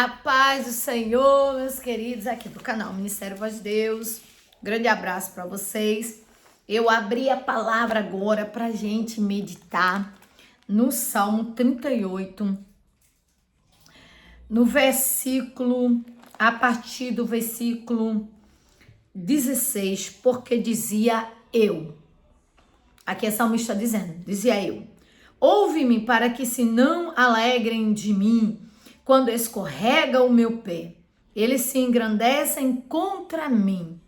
A paz do Senhor, meus queridos, aqui do canal Ministério Voz de Deus. Grande abraço para vocês. Eu abri a palavra agora para a gente meditar no Salmo 38, no versículo, a partir do versículo 16, porque dizia eu. Aqui a salmista dizendo, dizia eu. Ouve-me para que se não alegrem de mim, quando escorrega o meu pé, eles se engrandecem contra mim,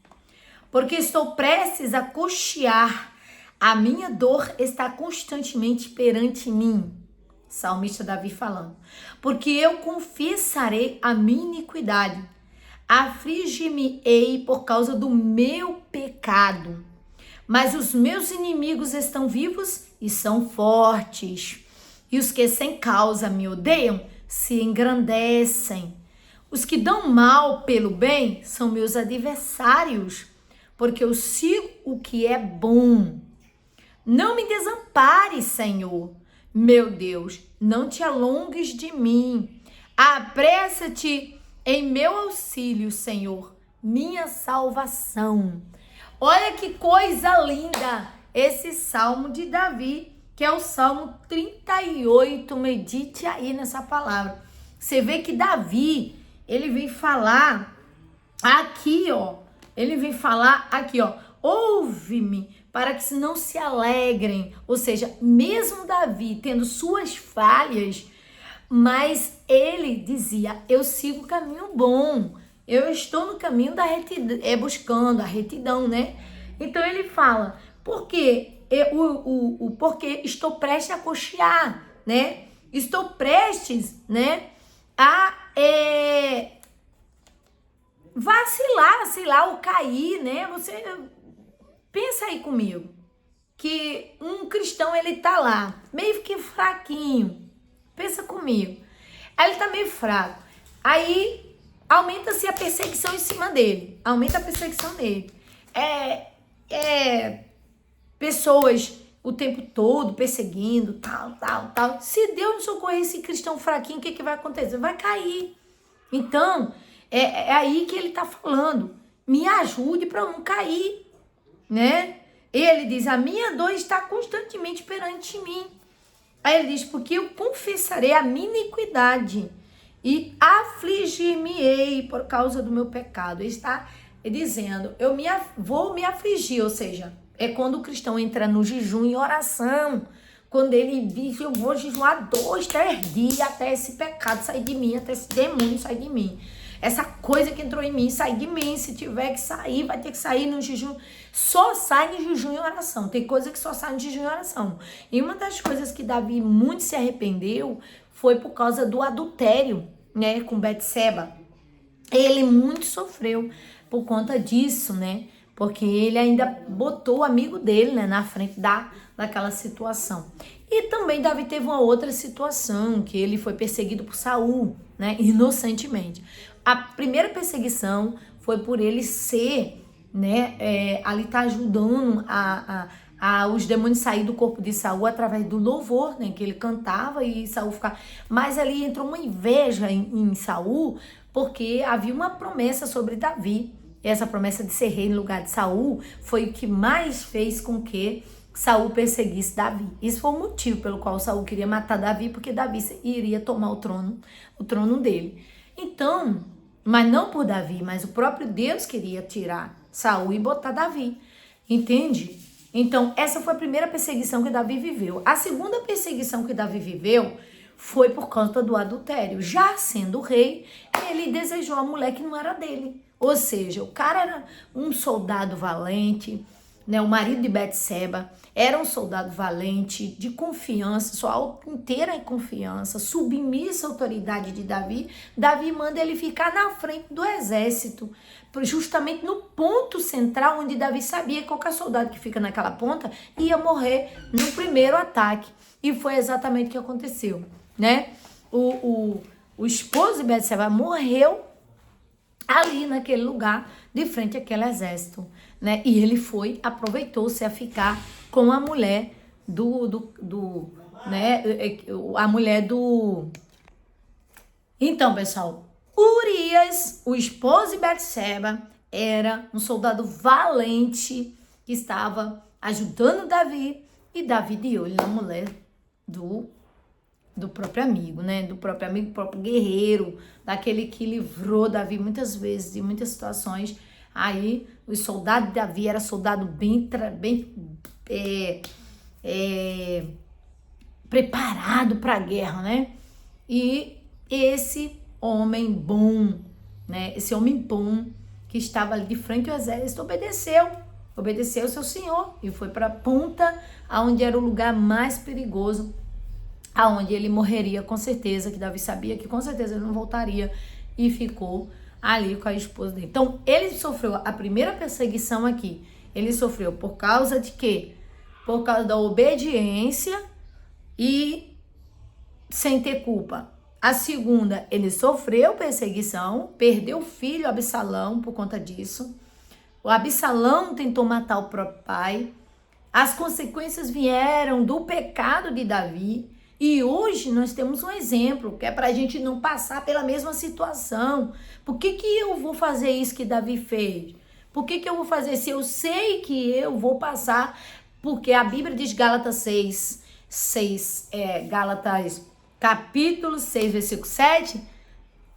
porque estou prestes a coxear, a minha dor está constantemente perante mim. Salmista Davi falando, porque eu confessarei a minha iniquidade, aflige-me-ei por causa do meu pecado, mas os meus inimigos estão vivos e são fortes, e os que sem causa me odeiam se engrandecem. Os que dão mal pelo bem são meus adversários, porque eu sigo o que é bom. Não me desampares, Senhor, meu Deus, não te alongues de mim. Apressa-te em meu auxílio, Senhor, minha salvação. Olha que coisa linda esse salmo de Davi, que é o Salmo 38, medite aí nessa palavra. Você vê que Davi, ele vem falar aqui, ouve-me para que não se alegrem. Ou seja, mesmo Davi tendo suas falhas, mas ele dizia, eu sigo o caminho bom, eu estou no caminho da retidão, buscando a retidão, né? Então ele fala, porque estou prestes a coxear, né? Estou prestes, né, a vacilar ou cair, né? Você pensa aí comigo, que um cristão, ele tá lá, meio que fraquinho. Pensa comigo. Aí ele tá meio fraco. Aí aumenta-se a perseguição em cima dele. Aumenta a perseguição dele. Pessoas o tempo todo perseguindo, tal. Se Deus não socorrer esse cristão fraquinho, o que vai acontecer? Vai cair. Então, é aí que ele tá falando. Me ajude para não cair, né? Ele diz, a minha dor está constantemente perante mim. Aí ele diz, porque eu confessarei a minha iniquidade e afligir-me-ei por causa do meu pecado. Ele está dizendo, vou me afligir, ou seja, é quando o cristão entra no jejum e oração, quando ele diz, eu vou jejuar 2, 3 dias até esse pecado sair de mim, até esse demônio sair de mim. Essa coisa que entrou em mim, sair de mim. Se tiver que sair, vai ter que sair no jejum. Só sai no jejum e oração. Tem coisa que só sai no jejum e oração. E uma das coisas que Davi muito se arrependeu foi por causa do adultério, né, com Betseba. Ele muito sofreu por conta disso, né? Porque ele ainda botou o amigo dele, né, na frente daquela situação. E também Davi teve uma outra situação, que ele foi perseguido por Saul, né, inocentemente. A primeira perseguição foi por ele ser, né, ali tá ajudando os demônios sair do corpo de Saul através do louvor, né, que ele cantava e Saul ficava. Mas ali entrou uma inveja em Saul, porque havia uma promessa sobre Davi. E essa promessa de ser rei no lugar de Saul foi o que mais fez com que Saul perseguisse Davi. Isso foi o motivo pelo qual Saul queria matar Davi, porque Davi iria tomar o trono dele. Então, mas não por Davi, mas o próprio Deus queria tirar Saul e botar Davi, entende? Então, essa foi a primeira perseguição que Davi viveu. A segunda perseguição que Davi viveu foi por conta do adultério. Já sendo rei, ele desejou a mulher que não era dele. Ou seja, o cara era um soldado valente, né? O marido de Betseba era um soldado valente, de confiança, sua alma inteira em confiança, submissa à autoridade de Davi. Davi manda ele ficar na frente do exército, justamente no ponto central, onde Davi sabia que qualquer soldado que fica naquela ponta ia morrer no primeiro ataque. E foi exatamente o que aconteceu, né? O esposo de Betseba morreu ali naquele lugar, de frente àquele exército, né? E ele aproveitou-se a ficar com a mulher né? A mulher do... Então, pessoal, Urias, o esposo de Betseba, era um soldado valente que estava ajudando Davi, e Davi de olho na mulher do próprio amigo, né? Do próprio amigo, do próprio guerreiro, daquele que livrou Davi muitas vezes, de muitas situações. Aí, o soldado de Davi era soldado bem preparado para a guerra, né? E esse homem bom, né? Esse homem bom que estava ali de frente ao exército obedeceu seu senhor e foi para a ponta, aonde era o lugar mais perigoso, aonde ele morreria com certeza, que Davi sabia que com certeza ele não voltaria, e ficou ali com a esposa dele. Então, ele sofreu a primeira perseguição aqui. Ele sofreu por causa de quê? Por causa da obediência e sem ter culpa. A segunda, ele sofreu perseguição, perdeu o filho Absalão por conta disso. O Absalão tentou matar o próprio pai. As consequências vieram do pecado de Davi. E hoje nós temos um exemplo, que é para a gente não passar pela mesma situação. Por que eu vou fazer isso que Davi fez? Por que eu vou fazer se eu sei que eu vou passar? Porque a Bíblia diz, Gálatas Gálatas capítulo 6, versículo 7,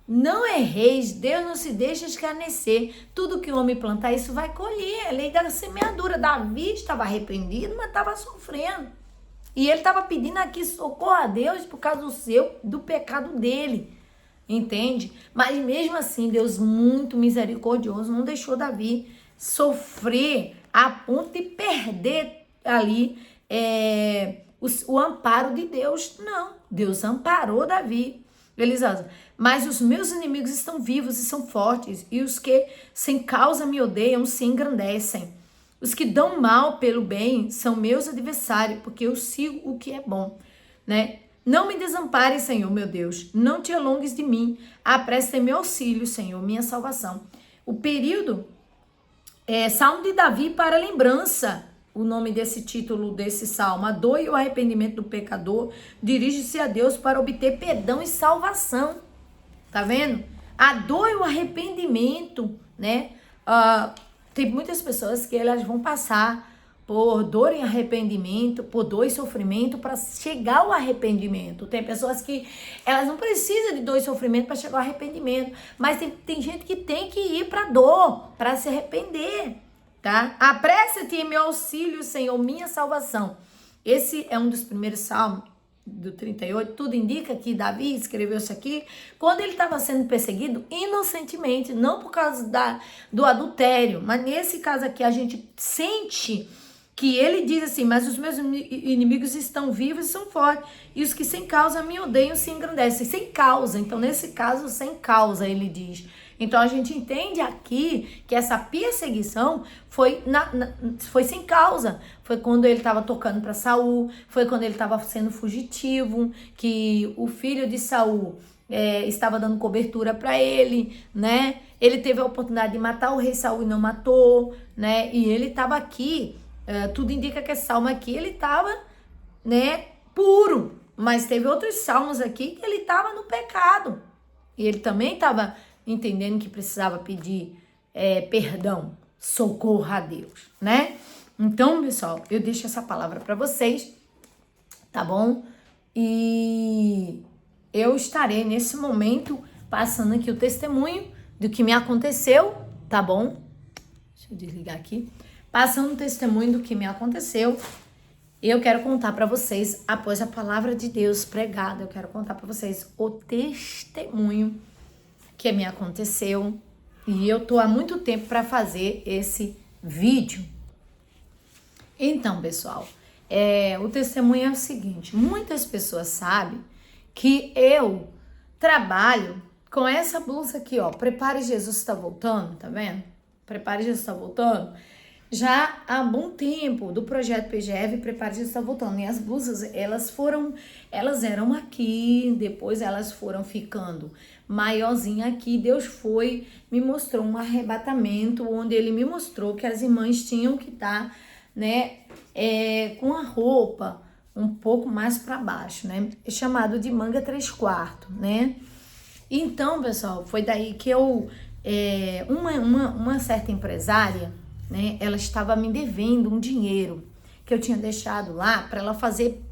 não erreis, Deus não se deixa escarnecer. Tudo que o homem plantar, isso vai colher. É a lei da semeadura. Davi estava arrependido, mas estava sofrendo. E ele estava pedindo aqui socorro a Deus por causa do pecado dele. Entende? Mas mesmo assim, Deus muito misericordioso não deixou Davi sofrer a ponto de perder ali o amparo de Deus. Não, Deus amparou Davi. Beleza? Mas os meus inimigos estão vivos e são fortes, e os que sem causa me odeiam se engrandecem. Os que dão mal pelo bem são meus adversários, porque eu sigo o que é bom, né? Não me desampare, Senhor, meu Deus. Não te alongues de mim. Apresse meu auxílio, Senhor, minha salvação. O período Salmo de Davi para lembrança. O nome desse título desse salmo. A dor e o arrependimento do pecador dirige-se a Deus para obter perdão e salvação. Tá vendo? A dor e o arrependimento, né? Tem muitas pessoas que elas vão passar por dor e arrependimento, por dor e sofrimento para chegar ao arrependimento. Tem pessoas que elas não precisam de dor e sofrimento para chegar ao arrependimento, mas tem gente que tem que ir para dor para se arrepender, tá? Apressa-te em meu auxílio, Senhor, minha salvação. Esse é um dos primeiros salmos do 38, tudo indica que Davi escreveu isso aqui quando ele estava sendo perseguido inocentemente, não por causa do adultério, mas nesse caso aqui a gente sente que ele diz assim, mas os meus inimigos estão vivos e são fortes, e os que sem causa me odeiam se engrandecem, sem causa. Então nesse caso, sem causa, ele diz. Então a gente entende aqui que essa perseguição foi sem causa. Foi quando ele estava tocando para Saul, foi quando ele estava sendo fugitivo, que o filho de Saul estava dando cobertura para ele, né? Ele teve a oportunidade de matar o rei Saul e não matou, né? E ele estava aqui, tudo indica que esse salmo aqui ele estava, né, puro, mas teve outros salmos aqui que ele estava no pecado. E ele também estava entendendo que precisava pedir perdão, socorro a Deus, né? Então, pessoal, eu deixo essa palavra para vocês, tá bom? E eu estarei nesse momento passando aqui o testemunho do que me aconteceu, tá bom? Deixa eu desligar aqui. Passando o testemunho do que me aconteceu. Eu quero contar para vocês, após a palavra de Deus pregada, eu quero contar para vocês o testemunho que me aconteceu, e eu tô há muito tempo para fazer esse vídeo. Então, pessoal, o testemunho é o seguinte: muitas pessoas sabem que eu trabalho com essa blusa aqui, ó, Prepare Jesus Está Voltando, tá vendo? Prepare Jesus Está Voltando. Já há bom tempo do projeto PGF, Prepare Jesus Está Voltando. E as blusas, elas eram aqui, depois elas foram ficando maiorzinha aqui. Deus me mostrou um arrebatamento, onde ele me mostrou que as irmãs tinham que estar, né, com a roupa um pouco mais para baixo, né, chamado de manga 3/4, né. Então, pessoal, foi daí que uma certa empresária, né, ela estava me devendo um dinheiro que eu tinha deixado lá para ela fazer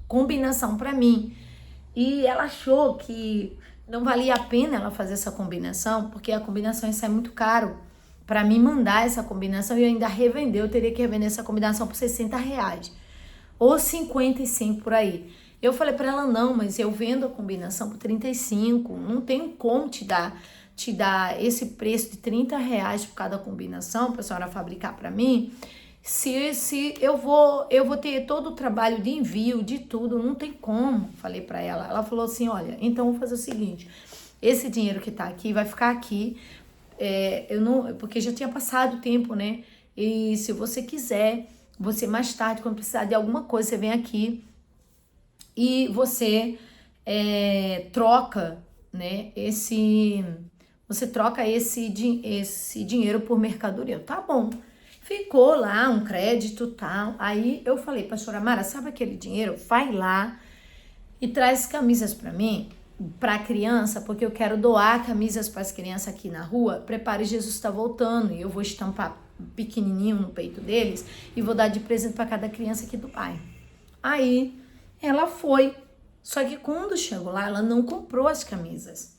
combinação para mim. E ela achou que não valia a pena ela fazer essa combinação, porque a combinação ia sair muito caro. Para mim mandar essa combinação e ainda revender, eu teria que revender essa combinação por R$ 60 ou 55 por aí. Eu falei para ela, não, mas eu vendo a combinação por 35, não tenho como te dar esse preço de R$ 30 por cada combinação para a senhora fabricar para mim. Se eu vou ter todo o trabalho de envio, de tudo, não tem como, falei para ela. Ela falou assim, olha, então vou fazer o seguinte, esse dinheiro que tá aqui vai ficar aqui, eu não, porque já tinha passado o tempo, né? E se você quiser, você mais tarde, quando precisar de alguma coisa, você vem aqui e você troca, né? Você troca esse dinheiro por mercadoria. Tá bom. Ficou lá um crédito e tal. Aí eu falei, pastora Mara, sabe aquele dinheiro? Vai lá e traz camisas para mim, para criança, porque eu quero doar camisas para as crianças aqui na rua. Prepare, Jesus está voltando e eu vou estampar pequenininho no peito deles e vou dar de presente para cada criança aqui do bairro. Aí ela foi, só que quando chegou lá, ela não comprou as camisas.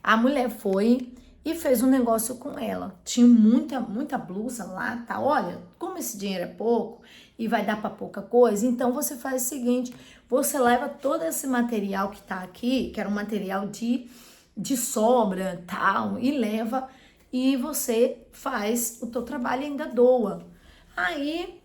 A mulher foi e fez um negócio com ela. Tinha muita blusa lá, tá? Olha, como esse dinheiro é pouco e vai dar para pouca coisa, então você faz o seguinte, você leva todo esse material que tá aqui, que era um material de sobra, tal, e leva e você faz o teu trabalho e ainda doa. Aí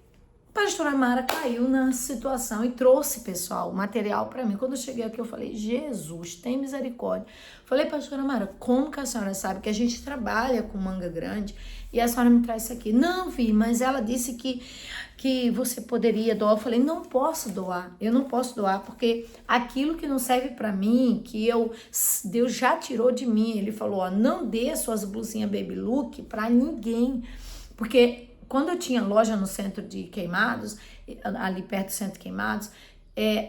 a pastora Mara caiu na situação e trouxe, pessoal, o material para mim. Quando eu cheguei aqui, eu falei, Jesus, tem misericórdia. Falei, pastora Mara, como que a senhora sabe que a gente trabalha com manga grande e a senhora me traz isso aqui? Não, Vi, mas ela disse que você poderia doar. Eu falei, não posso doar. Eu não posso doar porque aquilo que não serve para mim, Deus já tirou de mim. Ele falou, ó, não dê suas blusinhas baby look para ninguém. Porque quando eu tinha loja no centro de Queimados, ali perto do centro de Queimados,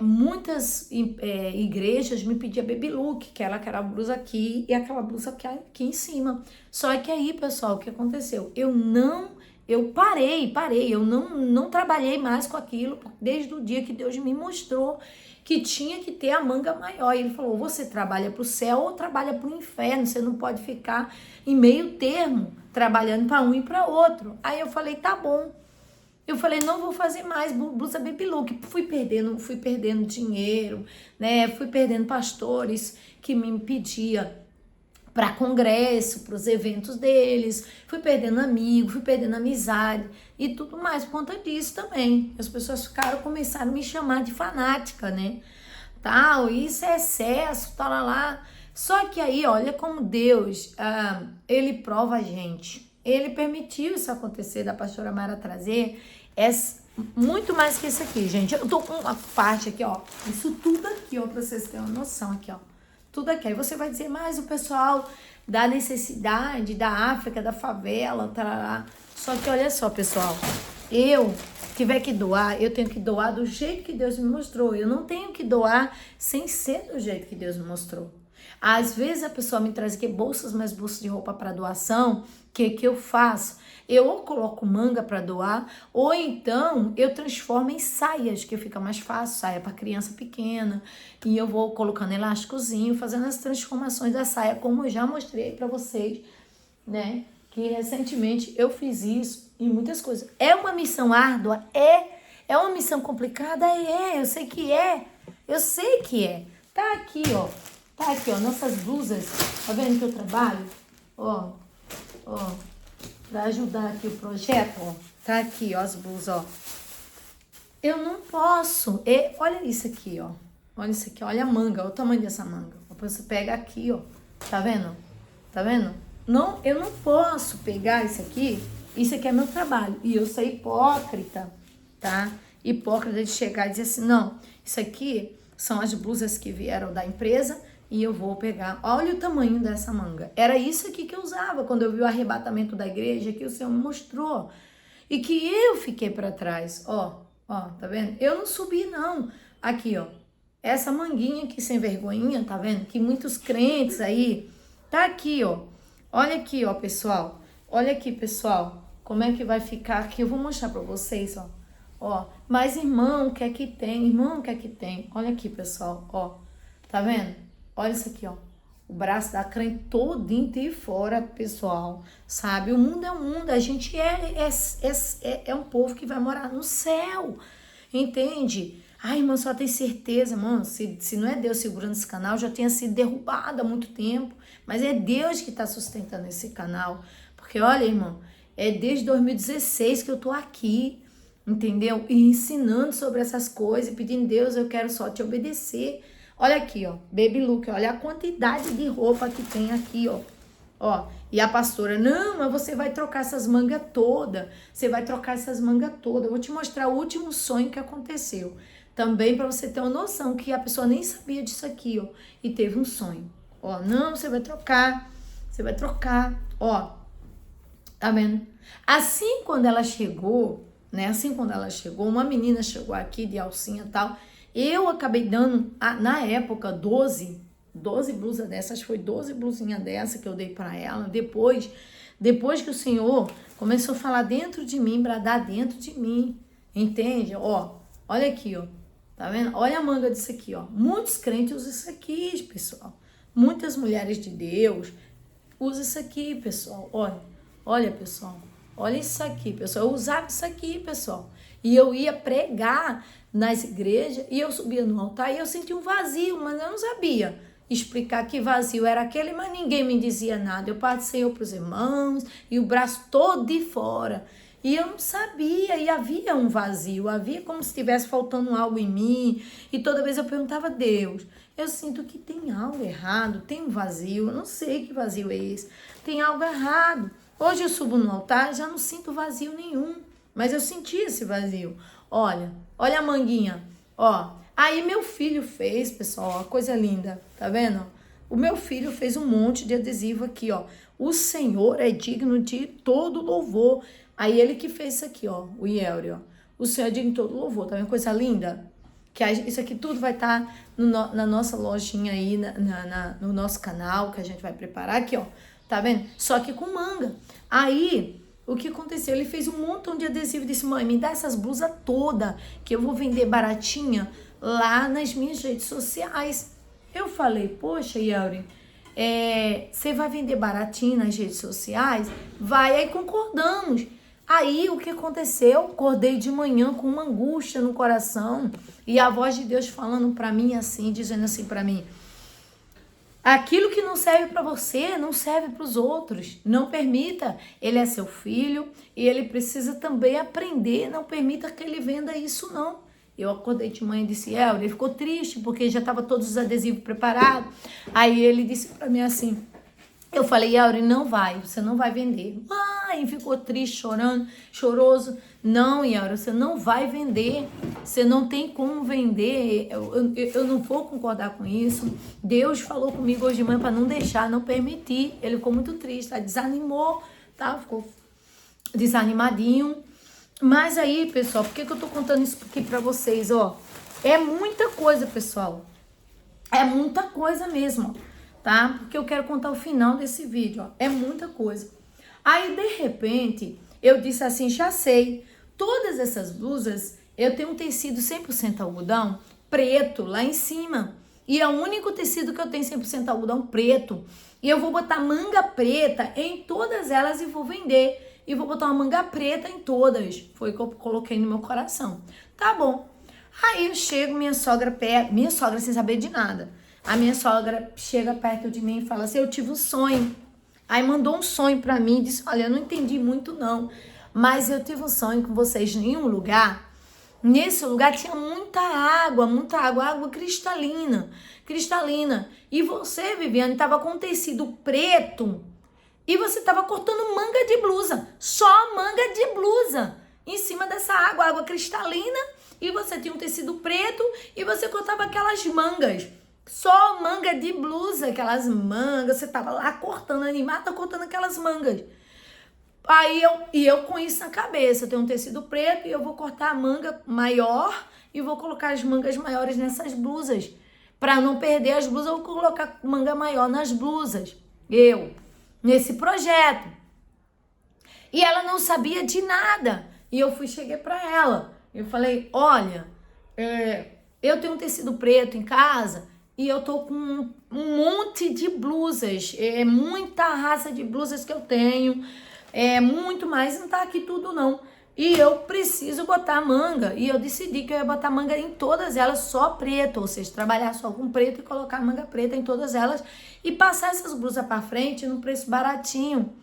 muitas igrejas me pediam baby look, que era aquela blusa aqui e aquela blusa aqui em cima. Só que aí, pessoal, o que aconteceu? Eu parei, eu não trabalhei mais com aquilo, desde o dia que Deus me mostrou que tinha que ter a manga maior. E ele falou, você trabalha para o céu ou trabalha para o inferno, você não pode ficar em meio termo, trabalhando para um e para outro. Aí eu falei, tá bom. Eu falei, não vou fazer mais blusa baby look. Fui perdendo dinheiro, né? Fui perdendo pastores que me pediam para congresso, para os eventos deles. Fui perdendo amigo, fui perdendo amizade e tudo mais por conta disso também. As pessoas começaram a me chamar de fanática, né? Tal, isso é excesso, tal, lá. Só que aí, olha como Deus, ele prova a gente. Ele permitiu isso acontecer, da pastora Mara trazer muito mais que isso aqui, gente. Eu tô com uma parte aqui, ó. Isso tudo aqui, ó, pra vocês terem uma noção aqui, ó. Tudo aqui. Aí você vai dizer, mas o pessoal da necessidade, da África, da favela, tarará. Só que olha só, pessoal. Eu tiver que doar, eu tenho que doar do jeito que Deus me mostrou. Eu não tenho que doar sem ser do jeito que Deus me mostrou. Às vezes a pessoa me traz aqui bolsas de roupa para doação. Que eu faço? Eu ou coloco manga para doar, ou então eu transformo em saias, que fica mais fácil, saia para criança pequena, e eu vou colocando elásticozinho, fazendo as transformações da saia, como eu já mostrei para vocês, né? Que recentemente eu fiz isso em muitas coisas. É uma missão árdua? É uma missão complicada? Eu sei que é. Eu sei que é. Tá aqui, ó, nossas blusas. Tá vendo que eu trabalho? Ó, para ajudar aqui o projeto, ó. Tá aqui, ó, as blusas, ó. Eu não posso. Olha isso aqui, ó. Olha isso aqui, olha a manga, olha o tamanho dessa manga. Depois você pega aqui, ó. Tá vendo? Tá vendo? Não, eu não posso pegar isso aqui. Isso aqui é meu trabalho. E eu sou hipócrita, tá? Hipócrita de chegar e dizer assim, não, isso aqui são as blusas que vieram da empresa e eu vou pegar. Olha o tamanho dessa manga. Era isso aqui que eu usava quando eu vi o arrebatamento da igreja, que o Senhor me mostrou. E que eu fiquei para trás. Ó, tá vendo? Eu não subi, não. Aqui, ó. Essa manguinha aqui sem vergonhinha, tá vendo? Que muitos crentes aí, tá aqui, ó. Olha aqui, ó, pessoal. Olha aqui, pessoal. Como é que vai ficar aqui? Eu vou mostrar pra vocês, ó. Ó, mas irmão, o que é que tem? Irmão, o que é que tem? Olha aqui, pessoal, ó. Tá vendo? Olha isso aqui, ó. O braço da crente todinho de fora, pessoal. Sabe? O mundo é um mundo. A gente é um povo que vai morar no céu. Entende? Ai, irmão, só tem certeza, mano. Se não é Deus segurando esse canal, já tinha sido derrubado há muito tempo. Mas é Deus que está sustentando esse canal. Porque, olha, irmão, é desde 2016 que eu tô aqui, entendeu? E ensinando sobre essas coisas, pedindo, Deus, eu quero só te obedecer. Olha aqui, ó, Baby Look, olha a quantidade de roupa que tem aqui, ó. Ó, e a pastora, não, mas você vai trocar essas mangas todas. Você vai trocar essas mangas todas. Eu vou te mostrar o último sonho que aconteceu. Também para você ter uma noção que a pessoa nem sabia disso aqui, ó. E teve um sonho. Ó, não, você vai trocar. Você vai trocar. Ó, tá vendo? Assim, quando ela chegou, né? Assim, quando ela chegou, uma menina chegou aqui de alcinha e tal. Eu acabei dando, na época, 12 blusas dessas, foi 12 blusinhas dessa que eu dei para ela. Depois que o Senhor começou a falar dentro de mim, bradar dentro de mim, entende? Ó, olha aqui, ó, tá vendo? Olha a manga disso aqui, ó. Muitos crentes usam isso aqui, pessoal. Muitas mulheres de Deus usam isso aqui, pessoal. Olha, pessoal. Olha isso aqui, pessoal. Eu usava isso aqui, pessoal. E eu ia pregar nas igrejas e eu subia no altar e eu sentia um vazio, mas eu não sabia explicar que vazio era aquele, mas ninguém me dizia nada. Eu passei para os irmãos e o braço todo de fora. E eu não sabia, e havia um vazio, havia como se estivesse faltando algo em mim. E toda vez eu perguntava a Deus, eu sinto que tem algo errado, tem um vazio, eu não sei que vazio é esse, tem algo errado. Hoje eu subo no altar e já não sinto vazio nenhum, mas eu senti esse vazio. Olha a manguinha, ó. Aí meu filho fez, pessoal, ó, coisa linda, tá vendo? O meu filho fez um monte de adesivo aqui, ó. O Senhor é digno de todo louvor. Aí ele que fez isso aqui, ó, o Yelri, ó. O Senhor é digno de todo louvor, tá vendo? Coisa linda. Que isso aqui tudo vai estar na nossa lojinha aí, no nosso canal, que a gente vai preparar aqui, ó. Tá vendo? Só que com manga. Aí, o que aconteceu? Ele fez um montão de adesivo e disse, mãe, me dá essas blusas todas, que eu vou vender baratinha lá nas minhas redes sociais. Eu falei, poxa, Yelri, você vai vender baratinho nas redes sociais? Vai, aí concordamos. Aí, o que aconteceu? Acordei de manhã com uma angústia no coração e a voz de Deus falando pra mim assim, dizendo assim pra mim, aquilo que não serve para você, não serve para os outros. Não permita. Ele é seu filho e ele precisa também aprender. Não permita que ele venda isso, não. Eu acordei de manhã e disse, ele ficou triste porque já estava todos os adesivos preparados. Aí ele disse para mim assim, eu falei, você não vai vender. Ai, ficou triste, chorando, choroso. Não, Yelri, você não vai vender. Você não tem como vender. Eu não vou concordar com isso. Deus falou comigo hoje de manhã para não deixar, não permitir. Ele ficou muito triste, desanimou, tá? Ficou desanimadinho. Mas aí, pessoal, por que eu tô contando isso aqui pra vocês, ó? É muita coisa, pessoal. É muita coisa mesmo, ó. Tá? Porque eu quero contar o final desse vídeo, ó. É muita coisa. Aí, de repente, eu disse assim, já sei, todas essas blusas, eu tenho um tecido 100% algodão preto lá em cima. E é o único tecido que eu tenho 100% algodão preto. E eu vou botar manga preta em todas elas e vou vender. E vou botar uma manga preta em todas. Foi o que eu coloquei no meu coração. Tá bom. Aí eu chego, minha sogra sem saber de nada. A minha sogra chega perto de mim e fala assim, eu tive um sonho. Aí mandou um sonho pra mim e disse, olha, eu não entendi muito não, mas eu tive um sonho com vocês em um lugar. Nesse lugar tinha muita água cristalina. E você, Viviane, tava com um tecido preto e você tava cortando manga de blusa, só manga de blusa, em cima dessa água cristalina, e você tinha um tecido preto e você cortava aquelas mangas. Só manga de blusa, aquelas mangas, você tava lá cortando, animada, cortando aquelas mangas. Aí eu com isso na cabeça, eu tenho um tecido preto e eu vou cortar a manga maior e vou colocar as mangas maiores nessas blusas. Para não perder as blusas, eu vou colocar manga maior nas blusas. Nesse projeto. E ela não sabia de nada. E eu cheguei para ela. Eu falei, olha, eu tenho um tecido preto em casa e eu tô com um monte de blusas. É muita raça de blusas que eu tenho. É muito mais, não tá aqui tudo não. E eu preciso botar manga. E eu decidi que eu ia botar manga em todas elas, só preto. Ou seja, trabalhar só com preto e colocar manga preta em todas elas. E passar essas blusas pra frente num preço baratinho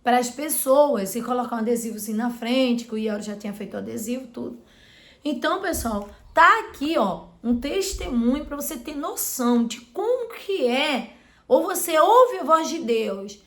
para as pessoas. E colocar um adesivo assim na frente, que o Iel já tinha feito o adesivo, tudo. Então, pessoal, tá aqui, ó, um testemunho para você ter noção de como que é. Ou você ouve a voz de Deus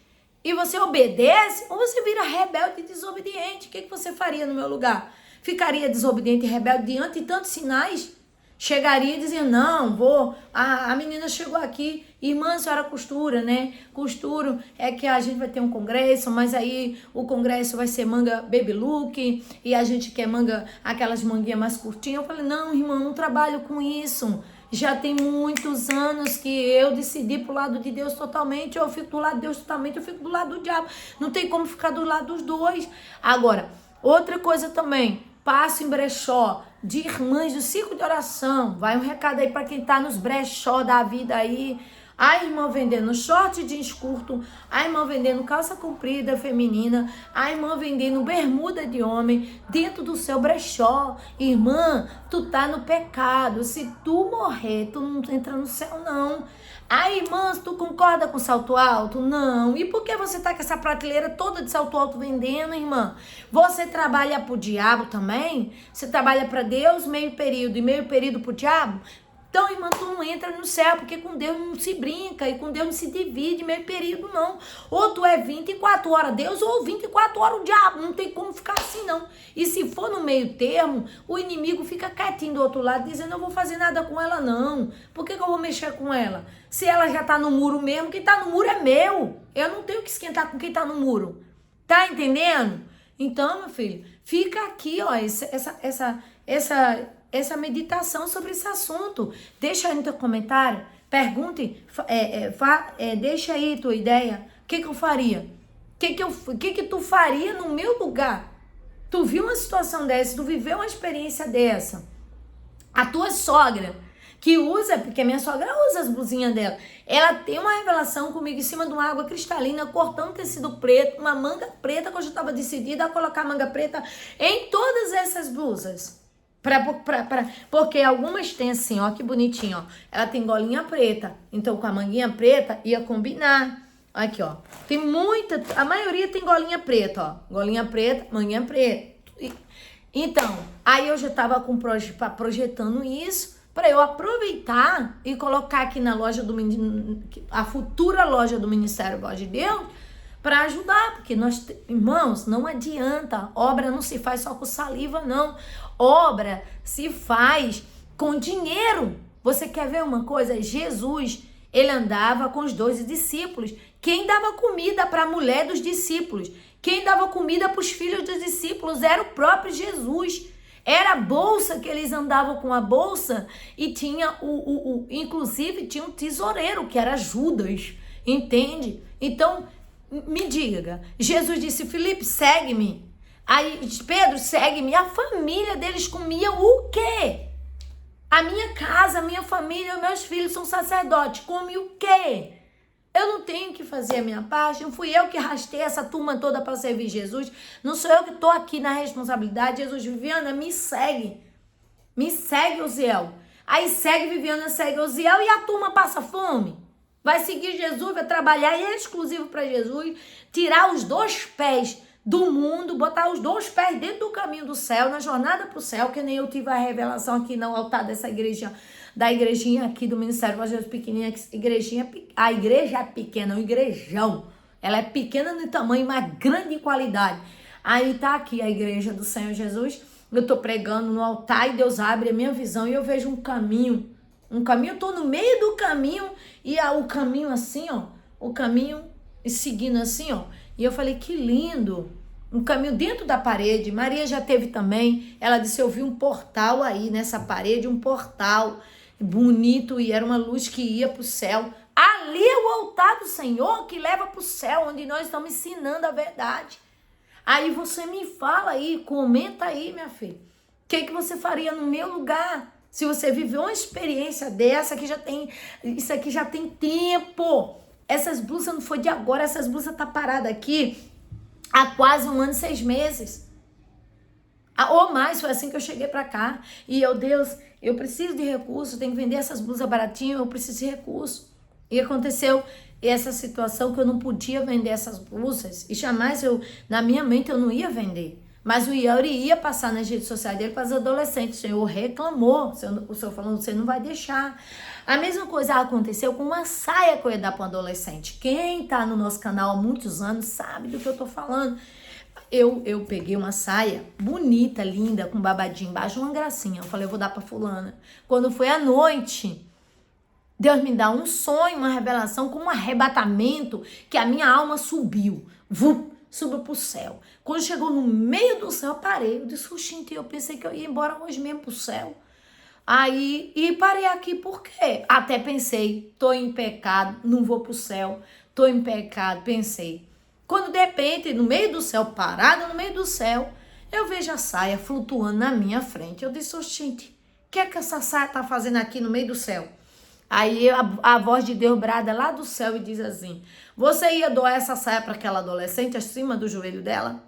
e você obedece, ou você vira rebelde e desobediente. O que você faria no meu lugar? Ficaria desobediente e rebelde diante de tantos sinais? Chegaria dizendo, não, a menina chegou aqui, irmã, a senhora costura, né? Costuro, é que a gente vai ter um congresso, mas aí o congresso vai ser manga baby look, e a gente quer manga, aquelas manguinhas mais curtinhas. Eu falei, não, irmã, não trabalho com isso. Já tem muitos anos que eu decidi pro lado de Deus totalmente, ou eu fico do lado de Deus totalmente, eu fico do lado do diabo. Não tem como ficar do lado dos dois. Agora, outra coisa também, passo em brechó de irmãs do ciclo de oração. Vai um recado aí para quem tá nos brechó da vida aí. A irmã vendendo short jeans curto, a irmã vendendo calça comprida feminina, a irmã vendendo bermuda de homem dentro do seu brechó. Irmã, tu tá no pecado. Se tu morrer, tu não entra no céu, não. Aí, irmã, tu concorda com salto alto? Não. E por que você tá com essa prateleira toda de salto alto vendendo, irmã? Você trabalha pro diabo também? Você trabalha para Deus meio período e meio período pro diabo? Então, irmã, tu não entra no céu, porque com Deus não se brinca e com Deus não se divide meio período, não. Ou tu é 24 horas Deus ou 24 horas o diabo. Não tem como ficar assim, não. E se for no meio termo, o inimigo fica quietinho do outro lado, dizendo, eu não vou fazer nada com ela, não. Por que eu vou mexer com ela? Se ela já tá no muro mesmo, quem tá no muro é meu. Eu não tenho que esquentar com quem tá no muro. Tá entendendo? Então, meu filho, fica aqui, ó, essa meditação sobre esse assunto. Deixa aí no teu comentário, pergunte, deixa aí tua ideia. O que eu faria? O que tu faria no meu lugar? Tu viu uma situação dessa, tu viveu uma experiência dessa. A tua sogra, que usa, porque a minha sogra usa as blusinhas dela, ela tem uma revelação comigo em cima de uma água cristalina, cortando tecido preto, uma manga preta, que eu já estava decidida a colocar manga preta em todas essas blusas. Porque algumas têm assim, ó, que bonitinho, ó. Ela tem golinha preta, então com a manguinha preta ia combinar. Aqui, ó. Tem muita, a maioria tem golinha preta, ó. Golinha preta, manguinha preta. Então, aí eu já tava projetando isso para eu aproveitar e colocar aqui na loja a futura loja do Ministério Voz de Deus, para ajudar, porque nós, irmãos, não adianta, obra não se faz só com saliva, não. Obra se faz com dinheiro. Você quer ver uma coisa? Jesus, ele andava com os 12 discípulos. Quem dava comida para a mulher dos discípulos? Quem dava comida para os filhos dos discípulos? Era o próprio Jesus. Era a bolsa que eles andavam com a bolsa e tinha inclusive tinha um tesoureiro que era Judas, entende? Então, me diga, Jesus disse, Filipe, segue-me. Aí, Pedro, segue-me. A família deles comia o quê? A minha casa, a minha família, meus filhos são sacerdotes. Come o quê? Eu não tenho que fazer a minha parte. Não fui eu que arrastei essa turma toda para servir Jesus. Não sou eu que estou aqui na responsabilidade. Jesus, Viviana, me segue. Me segue, Osiel. Aí segue Viviana, segue Osiel e a turma passa fome. Vai seguir Jesus, vai trabalhar e é exclusivo para Jesus. Tirar os 2 pés do mundo, botar os 2 pés dentro do caminho do céu, na jornada para o céu, que nem eu tive a revelação aqui no altar dessa igreja, da igrejinha aqui do Ministério Evangelho pequenininha, a igreja é pequena, o igrejão, ela é pequena no tamanho, mas grande em qualidade. Aí tá aqui a igreja do Senhor Jesus, eu tô pregando no altar e Deus abre a minha visão e eu vejo um caminho, eu tô no meio do caminho e o caminho assim, ó, o caminho seguindo assim, ó, e eu falei, que lindo, um caminho dentro da parede. Maria já teve também. Ela disse: eu vi um portal aí nessa parede, um portal bonito, e era uma luz que ia para o céu. Ali é o altar do Senhor que leva para o céu, onde nós estamos ensinando a verdade. Aí você me fala aí, comenta aí, minha filha. O que você faria no meu lugar? Se você viveu uma experiência dessa, isso aqui já tem tempo. Essas blusas não foi de agora, essas blusas tá parada aqui há quase 1 ano e 6 meses. Ou mais, foi assim que eu cheguei pra cá. E Deus, eu preciso de recurso, tenho que vender essas blusas baratinho, eu preciso de recurso. E aconteceu essa situação que eu não podia vender essas blusas. E jamais na minha mente eu não ia vender. Mas o Yuri ia passar nas redes sociais dele para os adolescentes. O Senhor reclamou. O Senhor falou: você não vai deixar. A mesma coisa aconteceu com uma saia que eu ia dar para um adolescente. Quem tá no nosso canal há muitos anos sabe do que eu tô falando. Eu peguei uma saia bonita, linda, com babadinho embaixo, uma gracinha. Eu falei: eu vou dar para fulana. Quando foi à noite, Deus me dá um sonho, uma revelação, com um arrebatamento, que a minha alma subiu. Subiu pro céu. Quando chegou no meio do céu, eu parei. Eu disse: oxente, eu pensei que eu ia embora hoje mesmo pro céu. Aí, e parei aqui por quê? Até pensei: tô em pecado, não vou pro céu. Tô em pecado, pensei. Quando de repente, no meio do céu, parada no meio do céu, eu vejo a saia flutuando na minha frente. Eu disse: oxente, o que é que essa saia tá fazendo aqui no meio do céu? Aí a voz de Deus brada lá do céu e diz assim: você ia doar essa saia para aquela adolescente acima do joelho dela?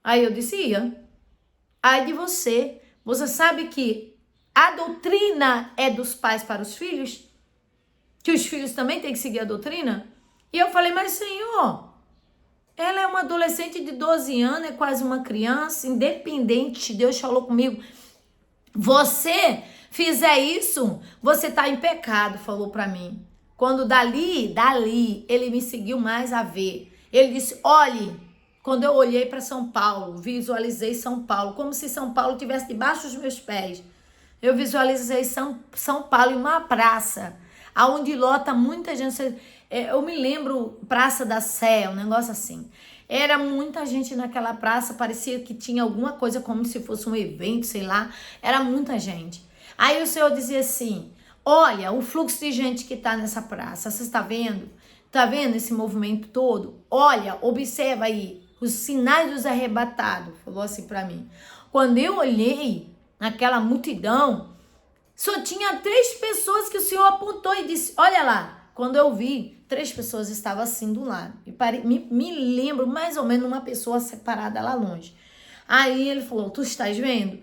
Aí eu disse: ia. Aí de você sabe que a doutrina é dos pais para os filhos? Que os filhos também têm que seguir a doutrina? E eu falei: mas Senhor, ela é uma adolescente de 12 anos, é quase uma criança, independente. Deus falou comigo: você fizer isso, você tá em pecado, falou pra mim. Quando dali, ele me seguiu mais a ver. Ele disse: olhe, quando eu olhei para São Paulo, visualizei São Paulo, como se São Paulo estivesse debaixo dos meus pés. Eu visualizei São Paulo em uma praça, aonde lota muita gente. Eu me lembro Praça da Sé, um negócio assim. Era muita gente naquela praça, parecia que tinha alguma coisa como se fosse um evento, sei lá. Era muita gente. Aí o Senhor dizia assim: olha o fluxo de gente que tá nessa praça, você está vendo? Tá vendo esse movimento todo? Olha, observa aí os sinais dos arrebatados. Falou assim pra mim. Quando eu olhei naquela multidão, só tinha 3 pessoas que o Senhor apontou e disse: olha lá. Quando eu vi, 3 pessoas estavam assim do lado. Me lembro mais ou menos uma pessoa separada lá longe. Aí ele falou: tu estás vendo?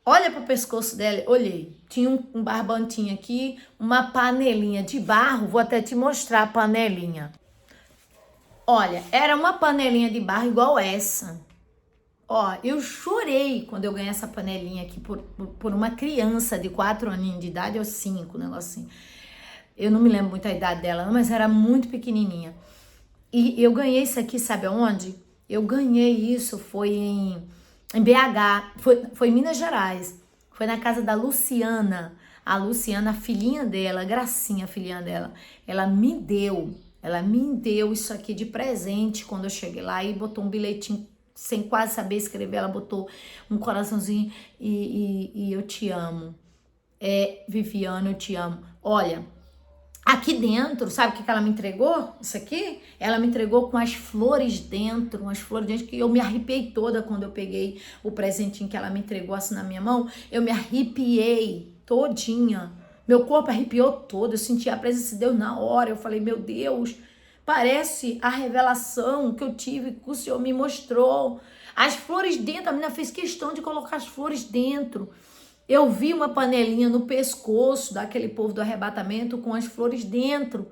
Olha pro pescoço dela. Olhei. Tinha um barbantinho aqui, uma panelinha de barro. Vou até te mostrar a panelinha. Olha, era uma panelinha de barro igual essa. Ó, eu chorei quando eu ganhei essa panelinha aqui por uma criança de 4 aninhos de idade ou 5, um negócio assim. Eu não me lembro muito a idade dela, mas era muito pequenininha. E eu ganhei isso aqui, sabe aonde? Eu ganhei isso, foi em BH, foi em Minas Gerais. Foi na casa da Luciana. A Luciana, a filhinha dela, Gracinha, a filhinha dela, ela me deu isso aqui de presente quando eu cheguei lá, e botou um bilhetinho sem quase saber escrever. Ela botou um coraçãozinho e eu te amo. Viviane, eu te amo. Olha, aqui dentro, sabe o que ela me entregou? Isso aqui? Ela me entregou com as flores dentro, umas flores dentro, que eu me arrepiei toda quando eu peguei o presentinho que ela me entregou assim na minha mão. Eu me arrepiei todinha. Meu corpo arrepiou todo, eu senti a presença de Deus na hora. Eu falei: meu Deus, parece a revelação que eu tive, que o Senhor me mostrou. As flores dentro, a menina fez questão de colocar as flores dentro. Eu vi uma panelinha no pescoço daquele povo do arrebatamento com as flores dentro.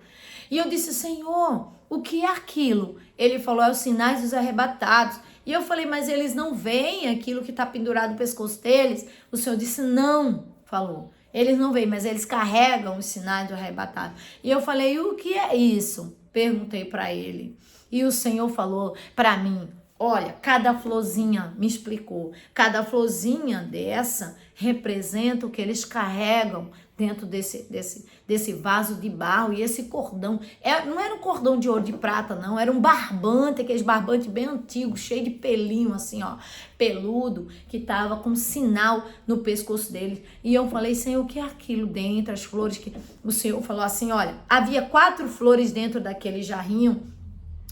E eu disse: Senhor, o que é aquilo? Ele falou: é os sinais dos arrebatados. E eu falei: mas eles não veem aquilo que está pendurado no pescoço deles? O Senhor disse: não, falou. Eles não veem, mas eles carregam os sinais do arrebatado. E eu falei: o que é isso? Perguntei para ele. E o Senhor falou para mim: olha, cada florzinha, me explicou, cada florzinha dessa representa o que eles carregam dentro desse vaso de barro. E esse cordão, não era um cordão de ouro de prata, não, era um barbante, aqueles barbantes bem antigos, cheio de pelinho assim, ó, peludo, que tava com sinal no pescoço dele. E eu falei, Senhor, o que é aquilo dentro, as flores que o Senhor falou assim, olha, havia 4 flores dentro daquele jarrinho,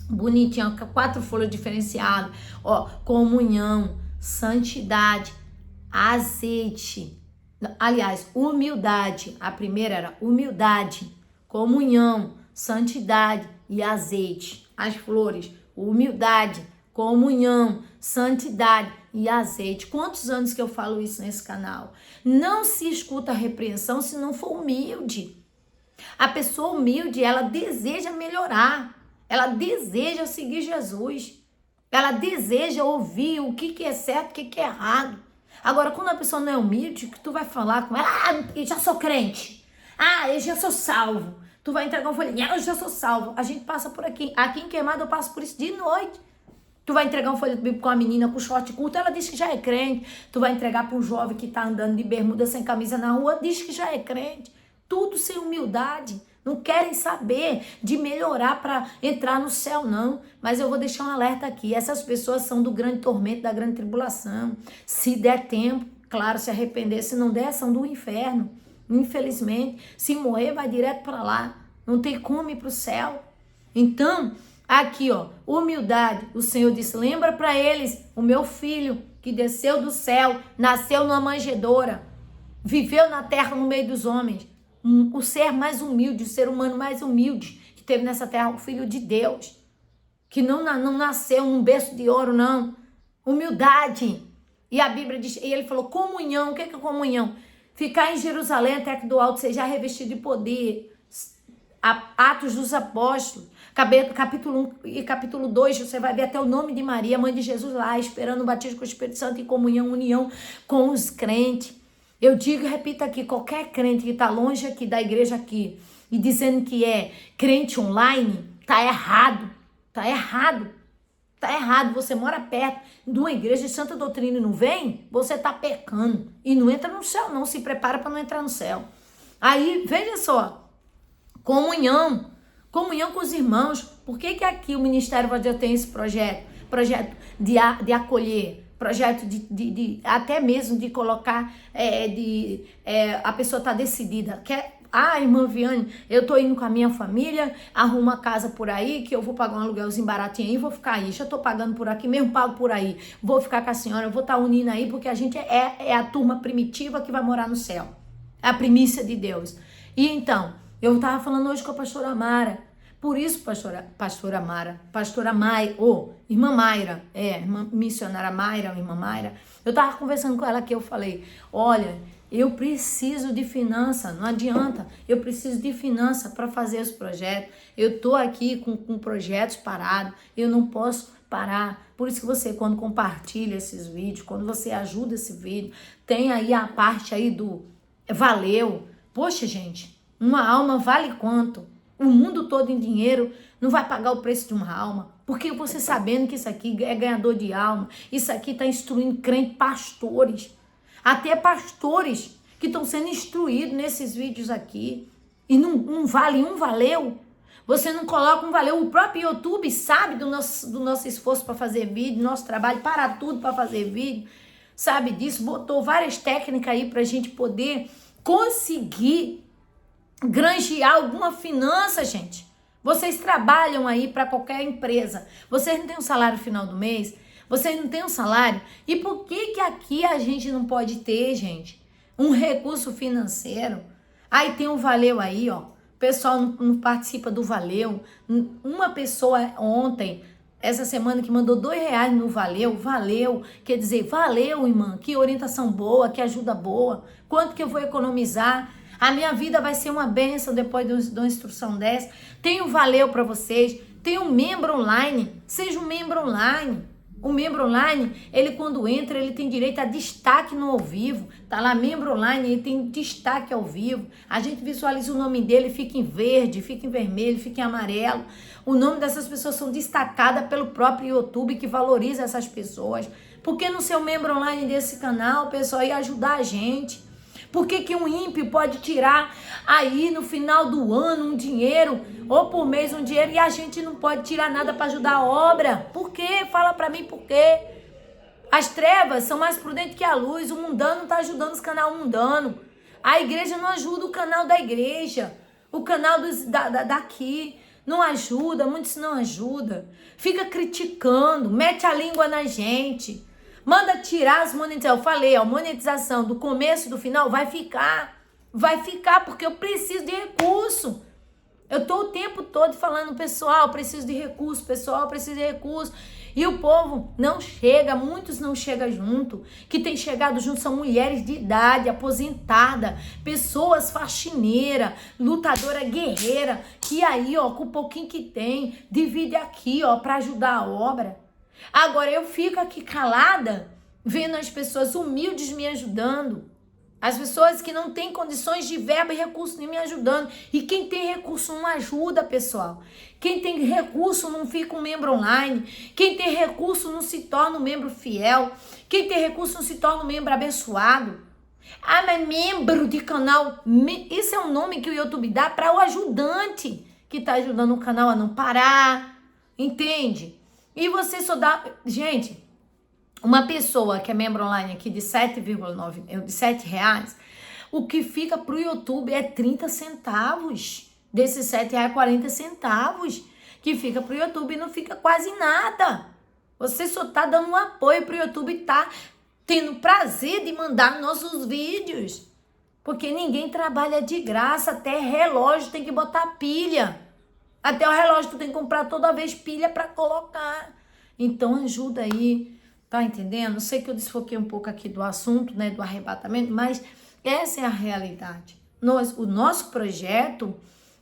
bonitinho, 4 folhas diferenciadas, ó, comunhão, santidade, azeite, aliás, humildade. A primeira era humildade, comunhão, santidade e azeite. As flores, humildade, comunhão, santidade e azeite. Quantos anos que eu falo isso nesse canal? Não se escuta a repreensão se não for humilde. A pessoa humilde, ela deseja melhorar. Ela deseja seguir Jesus. Ela deseja ouvir o que é certo, o que é errado. Agora, quando a pessoa não é humilde, que tu vai falar com ela, eu já sou crente. Eu já sou salvo. Tu vai entregar um folheto, eu já sou salvo. A gente passa por aqui. Aqui em Queimada eu passo por isso de noite. Tu vai entregar um folheto bíblico com uma menina com short curto, ela diz que já é crente. Tu vai entregar para um jovem que tá andando de bermuda sem camisa na rua, diz que já é crente. Tudo sem humildade. Não querem saber de melhorar para entrar no céu, não. Mas eu vou deixar um alerta aqui. Essas pessoas são do grande tormento, da grande tribulação. Se der tempo, claro, se arrepender. Se não der, são do inferno. Infelizmente, se morrer, vai direto para lá. Não tem como ir para o céu. Então, aqui, ó, humildade. O Senhor disse, lembra para eles, o meu filho que desceu do céu, nasceu numa manjedoura, viveu na terra no meio dos homens. O ser mais humilde, o ser humano mais humilde que teve nessa terra, o Filho de Deus, que não nasceu num berço de ouro, não. Humildade. E a Bíblia diz, e ele falou, comunhão. O que é comunhão? Ficar em Jerusalém até que do alto seja revestido de poder. Atos dos Apóstolos, capítulo 1 e capítulo 2, você vai ver até o nome de Maria, mãe de Jesus lá, esperando o batismo com o Espírito Santo em comunhão, união com os crentes. Eu digo e repito aqui, qualquer crente que está longe aqui da igreja aqui e dizendo que é crente online, tá errado, tá errado, tá errado. Você mora perto de uma igreja de santa doutrina e não vem, você tá pecando e não entra no céu não, se prepara para não entrar no céu. Aí, veja só, comunhão com os irmãos. Por que aqui o Ministério Evangélico tem esse projeto de acolher, projeto de até mesmo de colocar, a pessoa tá decidida, irmã Viane, eu tô indo com a minha família, arrumo uma casa por aí, que eu vou pagar um aluguelzinho baratinho aí, vou ficar aí, já tô pagando por aqui, mesmo pago por aí, vou ficar com a senhora, vou estar unindo aí, porque a gente é a turma primitiva que vai morar no céu, é a primícia de Deus. E então, eu tava falando hoje com a pastora Mara. Por isso, irmã Mayra, irmã missionária Mayra, irmã Mayra, eu tava conversando com ela aqui, eu falei, olha, eu preciso de finança, não adianta, eu preciso de finança para fazer os projetos, eu tô aqui com projetos parados, eu não posso parar. Por isso que você, quando compartilha esses vídeos, quando você ajuda esse vídeo, tem aí a parte aí do valeu. Poxa, gente, uma alma vale quanto? O mundo todo em dinheiro não vai pagar o preço de uma alma. Porque você sabendo que isso aqui é ganhador de alma, isso aqui está instruindo crentes, pastores, até pastores que estão sendo instruídos nesses vídeos aqui. E não vale um valeu. Você não coloca um valeu. O próprio YouTube sabe do nosso esforço para fazer vídeo, nosso trabalho, para tudo para fazer vídeo. Sabe disso, botou várias técnicas aí para a gente poder conseguir granjear alguma finança, gente. Vocês trabalham aí para qualquer empresa. Vocês não têm um salário no final do mês. Vocês não têm um salário. E por que aqui a gente não pode ter, gente, um recurso financeiro? Aí tem um valeu aí, ó. O pessoal não participa do valeu. Uma pessoa ontem, essa semana, que mandou R$2 no valeu. Valeu, quer dizer, valeu, irmã. Que orientação boa, que ajuda boa. Quanto que eu vou economizar? A minha vida vai ser uma bênção depois de uma instrução dessa. Tem um valeu para vocês. Tem um membro online. Seja um membro online. O membro online, ele quando entra, ele tem direito a destaque no ao vivo. Tá lá, membro online, ele tem destaque ao vivo. A gente visualiza o nome dele, fica em verde, fica em vermelho, fica em amarelo. O nome dessas pessoas são destacadas pelo próprio YouTube, que valoriza essas pessoas. Por que não ser um membro online desse canal, pessoal, e ajudar a gente? Por que que um ímpio pode tirar aí no final do ano um dinheiro, ou por mês um dinheiro, e a gente não pode tirar nada para ajudar a obra? Por quê? Fala para mim por quê. As trevas são mais prudentes que a luz. O mundano está ajudando os canal mundano. A igreja não ajuda o canal da igreja. O canal daqui não ajuda, muitos não ajudam. Fica criticando, mete a língua na gente. Manda tirar as monetizações. Eu falei, a monetização do começo e do final vai ficar. Vai ficar porque eu preciso de recurso. Eu tô o tempo todo falando, pessoal, preciso de recurso, pessoal, preciso de recurso. E o povo não chega, muitos não chegam junto. Que tem chegado junto são mulheres de idade, aposentada, pessoas faxineiras, lutadora guerreira, que aí, ó, com o pouquinho que tem, divide aqui, ó, para ajudar a obra. Agora eu fico aqui calada, vendo as pessoas humildes me ajudando. As pessoas que não têm condições de verba e recurso nem me ajudando. E quem tem recurso não ajuda, pessoal. Quem tem recurso não fica um membro online. Quem tem recurso não se torna um membro fiel. Quem tem recurso não se torna um membro abençoado. Ah, mas membro de canal... Isso é um nome que o YouTube dá para o ajudante que está ajudando o canal a não parar. Entende? E você só dá... Gente... Uma pessoa que é membro online aqui de 7,9, de R$7, o que fica pro YouTube é 30 centavos. Desses R$7, 40 centavos que fica pro YouTube e não fica quase nada. Você só tá dando um apoio pro YouTube, tá tendo prazer de mandar nossos vídeos. Porque ninguém trabalha de graça, até relógio tem que botar pilha. Até o relógio tu tem que comprar toda vez pilha para colocar. Então ajuda aí. Tá entendendo? Sei que eu desfoquei um pouco aqui do assunto, né, do arrebatamento, mas essa é a realidade. O nosso projeto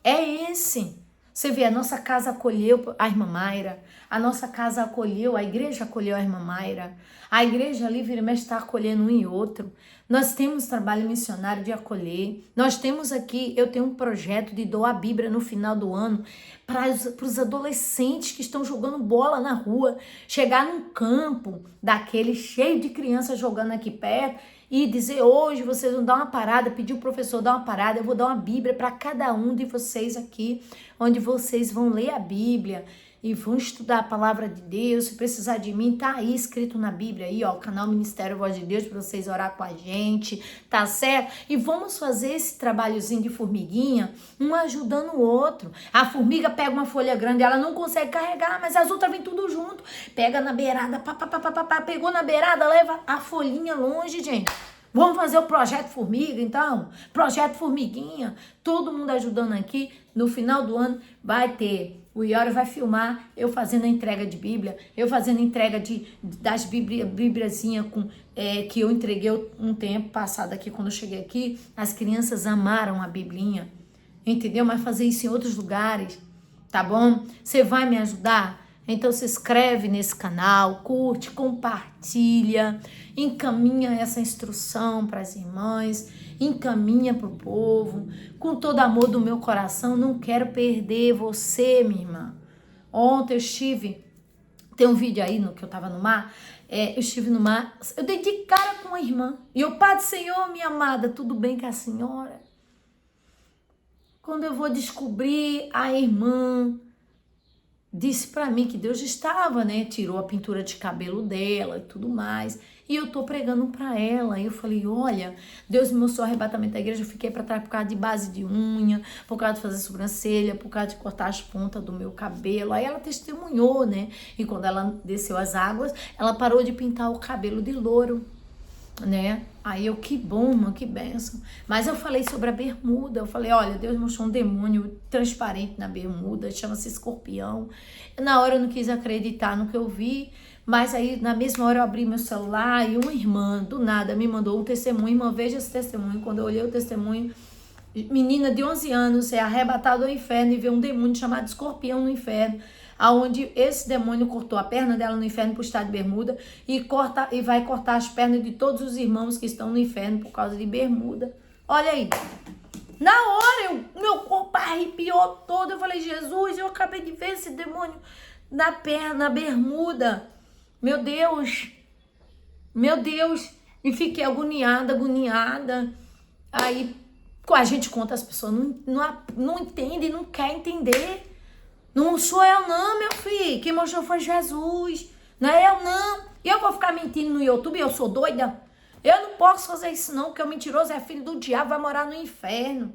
é esse. Você vê, a nossa casa acolheu a irmã Mayra, a nossa casa acolheu, a igreja acolheu a irmã Mayra, a igreja Livre e Mestre está acolhendo um e outro. Nós temos trabalho missionário de acolher. Nós temos aqui, eu tenho um projeto de doar a Bíblia no final do ano para os adolescentes que estão jogando bola na rua, chegar num campo daquele cheio de crianças jogando aqui perto e dizer, hoje vocês vão dar uma parada, pedir o professor dar uma parada, eu vou dar uma Bíblia para cada um de vocês aqui, onde vocês vão ler a Bíblia e vão estudar a palavra de Deus. Se precisar de mim, tá aí escrito na Bíblia aí, ó, canal Ministério Voz de Deus, para vocês orar com a gente, tá certo? E vamos fazer esse trabalhozinho de formiguinha, um ajudando o outro. A formiga pega uma folha grande, ela não consegue carregar, mas as outras vêm tudo junto. Pega na beirada, pegou na beirada, leva a folhinha longe, gente. Vamos fazer o Projeto Formiga, então? Projeto Formiguinha, todo mundo ajudando aqui. No final do ano vai ter... O Iora vai filmar eu fazendo a entrega de Bíblia, eu fazendo a entrega das Bíbliazinhas que eu entreguei um tempo passado aqui, quando eu cheguei aqui. As crianças amaram a Biblinha, entendeu? Mas fazer isso em outros lugares, tá bom? Você vai me ajudar? Então se inscreve nesse canal, curte, compartilha, encaminha essa instrução para as irmãs, encaminha para o povo, com todo amor do meu coração. Não quero perder você, minha irmã. Ontem eu estive, tem um vídeo aí no que eu tava no mar, eu estive no mar, eu dei de cara com a irmã, e eu, Pai do Senhor, minha amada, tudo bem com a senhora? Quando eu vou descobrir, a irmã disse pra mim que Deus estava, né, tirou a pintura de cabelo dela e tudo mais, e eu tô pregando pra ela, e eu falei, olha, Deus me mostrou o arrebatamento da igreja, eu fiquei pra trás por causa de base de unha, por causa de fazer sobrancelha, por causa de cortar as pontas do meu cabelo. Aí ela testemunhou, né, e quando ela desceu as águas, ela parou de pintar o cabelo de louro, né, aí eu, que bom, mano, que bênção. Mas eu falei sobre a bermuda, eu falei, olha, Deus mostrou um demônio transparente na bermuda, chama-se escorpião. Na hora eu não quis acreditar no que eu vi, mas aí na mesma hora eu abri meu celular e uma irmã, do nada, me mandou um testemunho. Irmã, veja esse testemunho. Quando eu olhei o testemunho, menina de 11 anos é arrebatada ao inferno e vê um demônio chamado escorpião no inferno, aonde esse demônio cortou a perna dela no inferno por estar de bermuda e vai cortar as pernas de todos os irmãos que estão no inferno por causa de bermuda. Olha aí. Na hora, meu corpo arrepiou todo. Eu falei, Jesus, eu acabei de ver esse demônio na perna, na bermuda. Meu Deus. E fiquei agoniada. Aí a gente conta, as pessoas não entendem, não querem entender. Não sou eu não, meu filho. Quem mostrou foi Jesus. Não é eu não. E eu vou ficar mentindo no YouTube? Eu sou doida? Eu não posso fazer isso não, porque o mentiroso é filho do diabo, vai morar no inferno.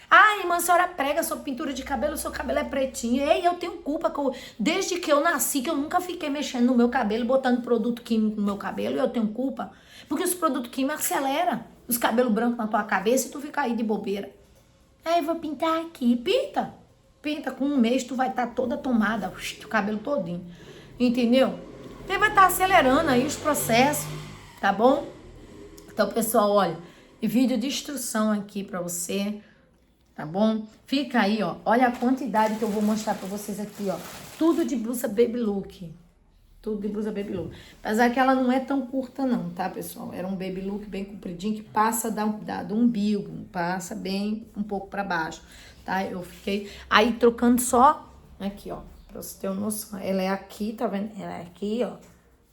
Ah, irmã, a senhora prega sobre pintura de cabelo, seu cabelo é pretinho. Ei, eu tenho culpa, desde que eu nasci, que eu nunca fiquei mexendo no meu cabelo, botando produto químico no meu cabelo, eu tenho culpa. Porque os produtos químicos aceleram os cabelos brancos na tua cabeça e tu fica aí de bobeira. Aí, vou pintar aqui. Pinta. Pinta, com um mês tu vai estar toda tomada, o cabelo todinho. Entendeu? Ele vai estar acelerando aí os processos, tá bom? Então, pessoal, olha, vídeo de instrução aqui pra você, tá bom? Fica aí, ó, olha a quantidade que eu vou mostrar pra vocês aqui, ó. Tudo de blusa baby look. Tudo de blusa baby look. Apesar que ela não é tão curta não, tá, pessoal? Era um baby look bem compridinho que passa do umbigo, passa bem um pouco pra baixo, tá? Eu fiquei aí trocando só aqui, ó, pra você ter uma noção. Ela é aqui, tá vendo? Ela é aqui, ó.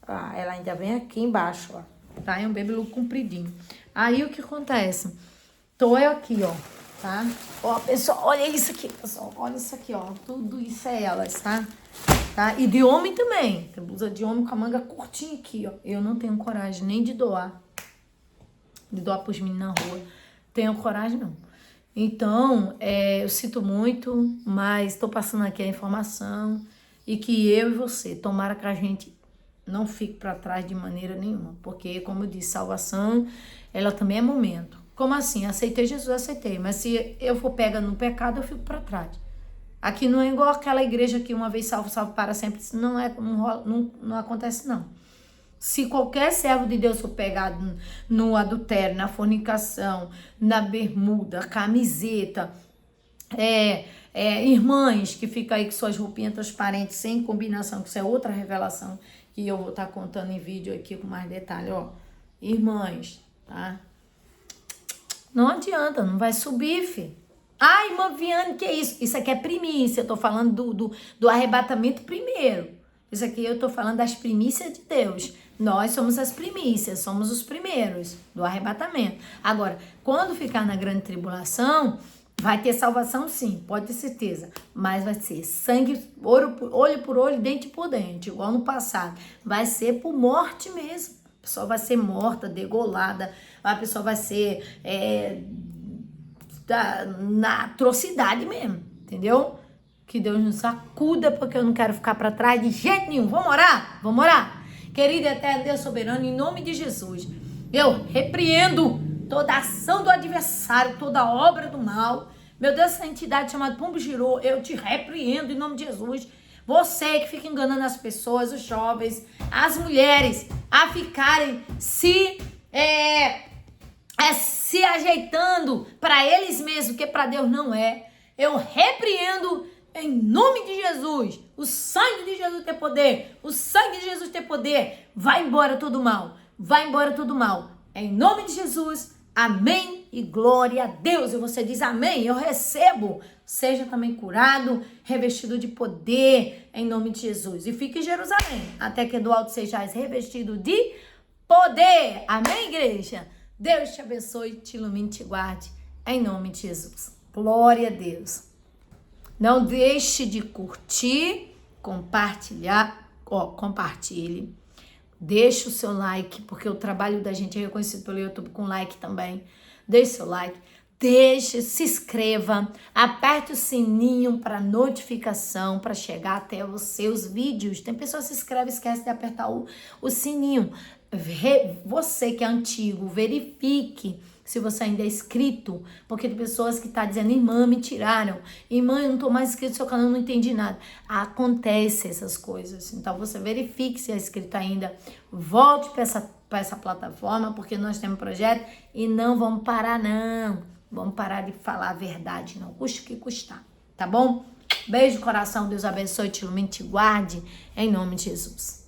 Ah, ela ainda vem aqui embaixo, ó. Tá? É um baby look compridinho. Aí, o que acontece? Tô eu aqui, ó, tá? Ó, pessoal, olha isso aqui, pessoal. Olha isso aqui, ó. Tudo isso é elas, tá? Tá? E de homem também. Tem blusa de homem com a manga curtinha aqui, ó. Eu não tenho coragem nem de doar. De doar pros meninos na rua. Tenho coragem, não. Então, eu sinto muito, mas tô passando aqui a informação. E que eu e você, tomara que a gente não fique para trás de maneira nenhuma. Porque, como eu disse, salvação, ela também é momento. Como assim? Aceitei Jesus, aceitei. Mas se eu for pega no pecado, eu fico para trás. Aqui não é igual aquela igreja que uma vez salvo, salvo para sempre. Não acontece, não. Se qualquer servo de Deus for pegado no adultério, na fornicação, na bermuda, camiseta, irmãs que ficam aí com suas roupinhas transparentes, sem combinação, que isso é outra revelação que eu vou estar contando em vídeo aqui com mais detalhe, ó. Irmãs, tá? Não adianta, não vai subir, filho. Ai, irmã Viane, que é isso? Isso aqui é primícia, eu tô falando do arrebatamento primeiro. Isso aqui eu tô falando das primícias de Deus. Nós somos as primícias, somos os primeiros do arrebatamento. Agora, quando ficar na grande tribulação, vai ter salvação sim, pode ter certeza. Mas vai ser sangue, olho por olho, dente por dente, igual no passado. Vai ser por morte mesmo. A pessoa vai ser morta, degolada, a pessoa vai ser na atrocidade mesmo, entendeu? Que Deus nos sacuda, porque eu não quero ficar para trás de jeito nenhum. Vamos orar? Vamos orar? Querido eterno Deus soberano, em nome de Jesus, eu repreendo toda ação do adversário, toda obra do mal. Meu Deus, essa entidade chamada Pombo Girô, eu te repreendo em nome de Jesus. Você que fica enganando as pessoas, os jovens, as mulheres, a ficarem se ajeitando para eles mesmos, que para Deus não é. Eu repreendo em nome de Jesus. O sangue de Jesus tem poder. O sangue de Jesus tem poder. Vai embora todo mal. Vai embora todo mal. Em nome de Jesus. Amém e glória a Deus. E você diz amém. Eu recebo. Seja também curado, revestido de poder em nome de Jesus. E fique em Jerusalém, até que do alto sejais revestido de poder. Amém, igreja? Deus te abençoe, te ilumine, te guarde, em nome de Jesus. Glória a Deus. Não deixe de curtir, compartilhar, compartilhe. Deixe o seu like, porque o trabalho da gente é reconhecido pelo YouTube com like também. Deixe seu like, se inscreva, aperte o sininho para notificação, para chegar até você os vídeos. Tem pessoas que se inscrevem e esquecem de apertar o sininho. Você que é antigo, verifique se você ainda é inscrito, porque tem pessoas que estão dizendo, irmã, me tiraram, irmã, eu não estou mais inscrito no seu canal, não entendi nada. Acontece essas coisas, então você verifique se é inscrito ainda, volte para essa plataforma, porque nós temos projeto e não vamos parar não, vamos parar de falar a verdade, não custa o que custar, tá bom? Beijo, coração, Deus abençoe, te ilumine, te guarde, em nome de Jesus.